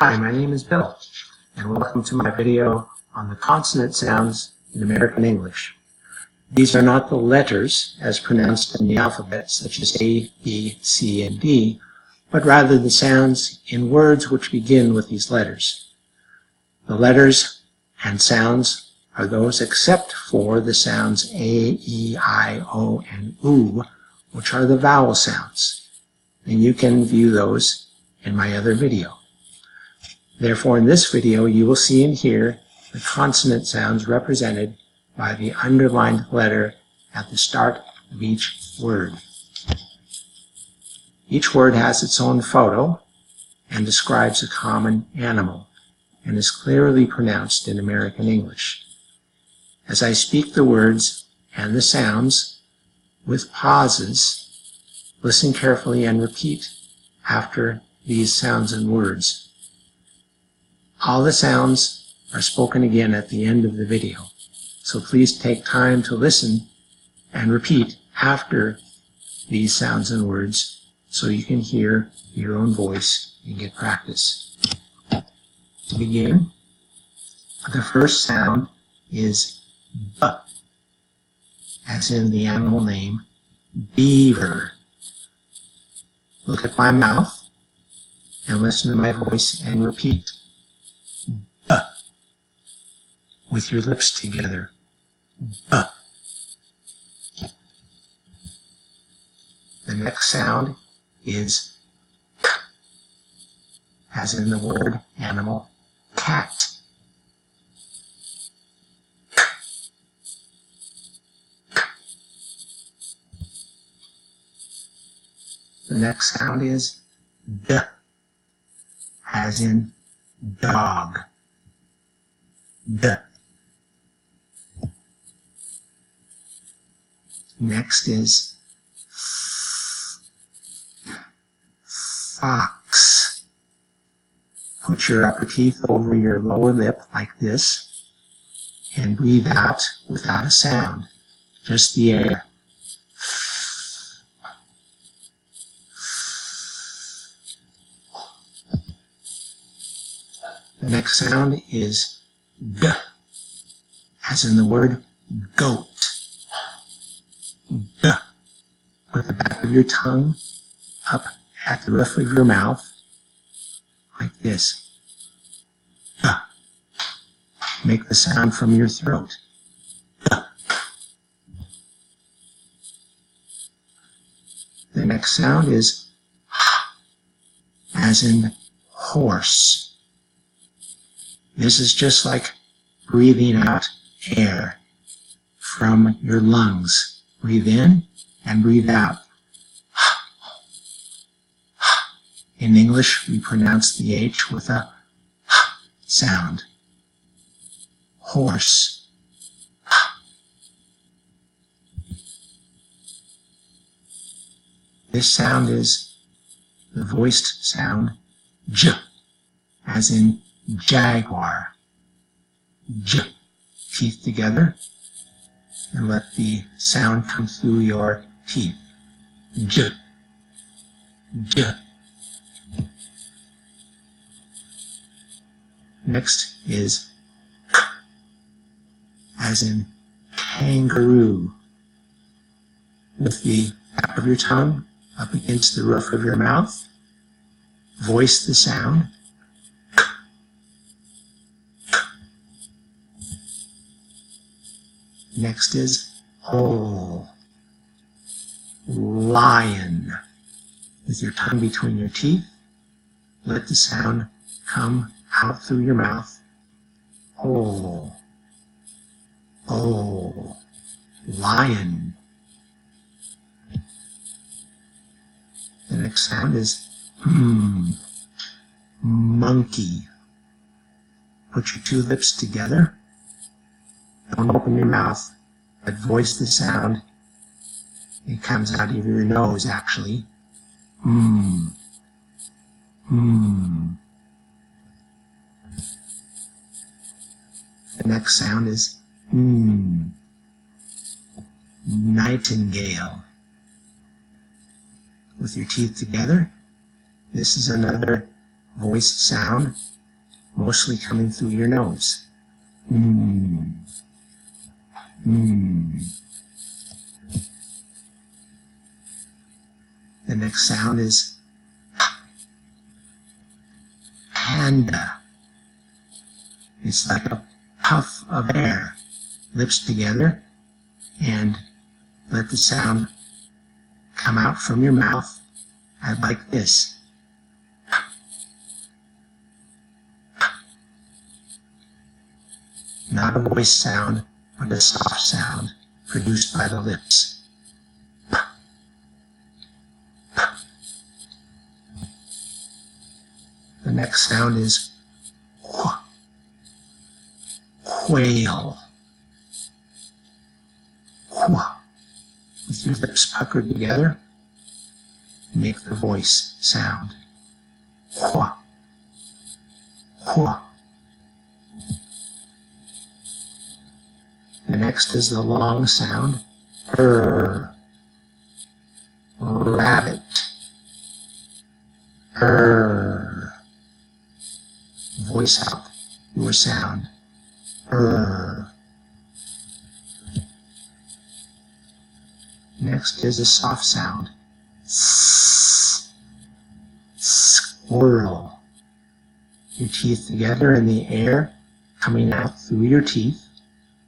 Hi, my name is Bill, and welcome to my video on the consonant sounds in American English. These are not the letters as pronounced in the alphabet, such as A, B, C, and D, but rather the sounds in words which begin with these letters. The letters and sounds are those except for the sounds A, E, I, O, and U, which are the vowel sounds, and you can view those in my other video. Therefore, in this video, you will see and hear the consonant sounds represented by the underlined letter at the start of each word. Each word has its own photo and describes a common animal and is clearly pronounced in American English. As I speak the words and the sounds with pauses, listen carefully and repeat after these sounds and words. All the sounds are spoken again at the end of the video, so please take time to listen and repeat after these sounds and words so you can hear your own voice and get practice. To begin, the first sound is B, as in the animal name beaver. Look at my mouth and listen to my voice and repeat. B, with your lips together. B. The next sound is K, as in the word animal cat. K. K. The next sound is D, as in dog. D. Next is fox. Put your upper teeth over your lower lip like this and breathe out without a sound, just the air. The next sound is G, as in the word goat. G. Put the back of your tongue up at the roof of your mouth, like this. G. Make the sound from your throat. G. The next sound is H, as in horse. This is just like breathing out air from your lungs. Breathe in and breathe out. In English, we pronounce the H with a sound. Horse. This sound is the voiced sound J, as in jaguar. J. Teeth together and let the sound come through your teeth. J. J. Next is K, as in kangaroo. With the back of your tongue up against the roof of your mouth, voice the sound. Next is O, lion. With your tongue between your teeth, let the sound come out through your mouth. O, O, lion. The next sound is monkey. Put your two lips together. Don't open your mouth, but voice the sound. It comes out of your nose, actually. The next sound is nightingale. With your teeth together, this is another voiced sound, mostly coming through your nose. Mm. Mm. The next sound is panda. It's like a puff of air. Lips together, and let the sound come out from your mouth like this. Not a voice sound, but a soft sound produced by the lips. The next sound is quail. With your lips puckered together, make the voice sound. Hua. Hua. The next is the long sound. Rabbit. Voice out your sound. Next is a soft sound. Squirrel. Your teeth together in the air, coming out through your teeth,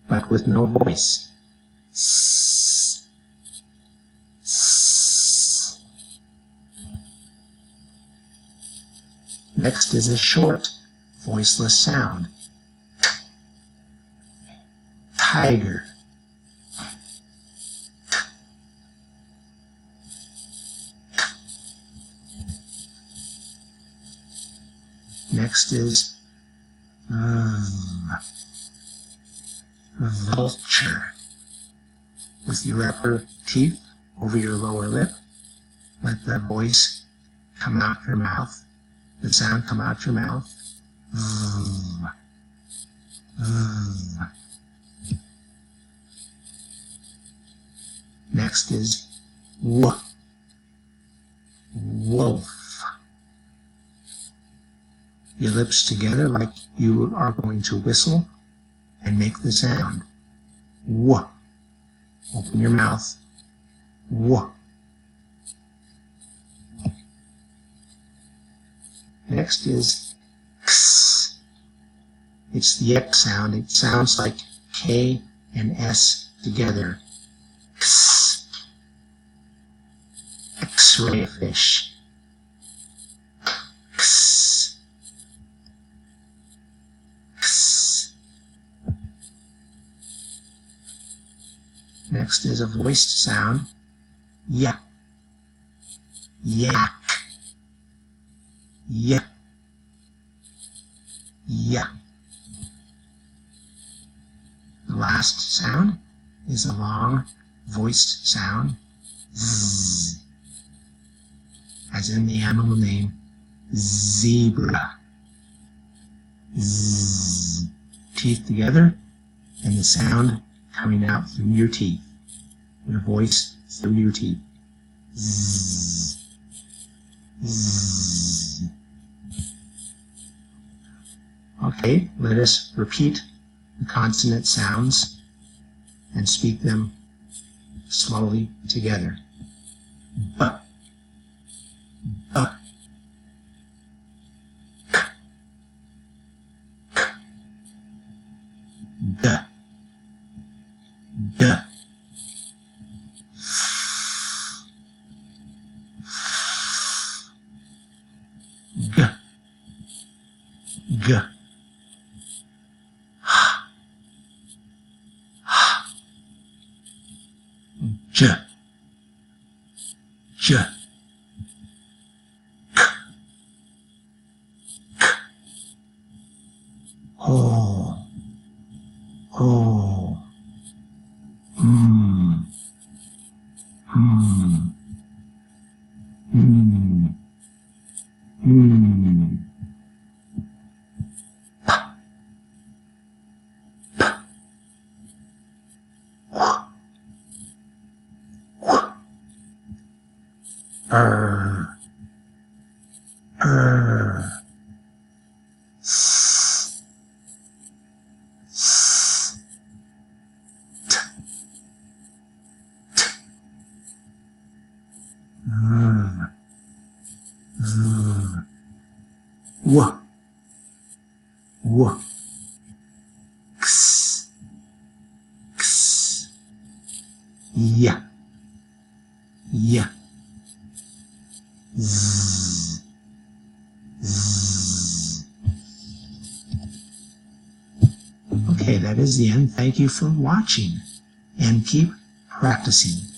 but with no voice. Next is a short, voiceless sound. Tiger. Next is vulture. With your upper teeth over your lower lip, let the voice come out your mouth, the sound come out your mouth. Next is wolf. Your lips together like you are going to whistle and make the sound. Woof. Open your mouth. Woof. Next is x. It's the X sound. It sounds like K and S together. X. X-ray fish. X. X. Next is a voiced sound. Yak. Yak. Yak. Yak. The last sound is a long voiced sound. Z. As in the animal name zebra. Z. Teeth together and the sound coming out through your teeth. Your voice through your teeth. Z. Z. Okay, let us repeat the consonant sounds and speak them slowly together. B. B. K. K. D. D. G. G. J. J. K. K. O. O. Mm. Mm. Mm. Mm. W, w, x, x, y, y, z, z. Okay, that is the end. Thank you for watching, and keep practicing.